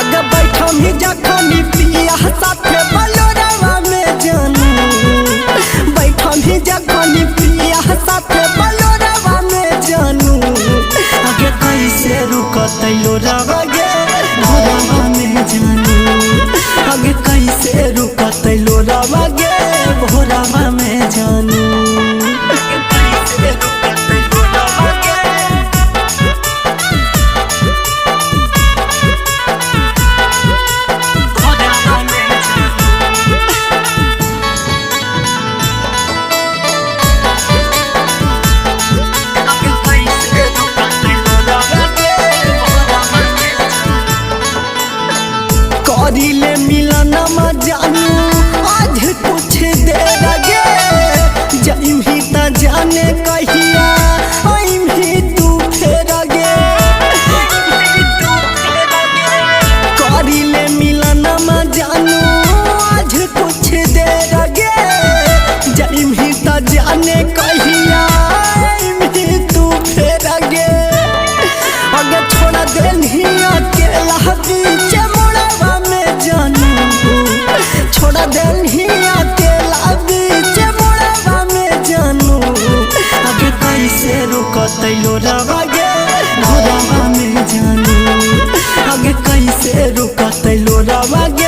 आगे बैठम ही जखनी पिया साथे बलोरवा में जानू बैठम ही जखनी पिया साथे बलोरवा में जानू आगे कैसे रुकतै लोरवा गे भोरवा में जानू आगे कैसे रुकतै लोरवा गे भोरवा में जानू करिले मिलन में जानू आज कुछ देर गे जाइम ही त जाने कहिया आइम ही तू फेर गे करिले मिलन में जानू आज कुछ देर गे जाइम ही त जाने कहिया आइम ही तू फेर गे आगे छोड़ देनी अकेला बीच मोड़वा में जानू छोड़ देनी अकेला बीच मोड़वा में जानू आगे कैसे रुकतै लोरवा गे भोरवा में जानू आगे कैसे रुकतै लोरवा गे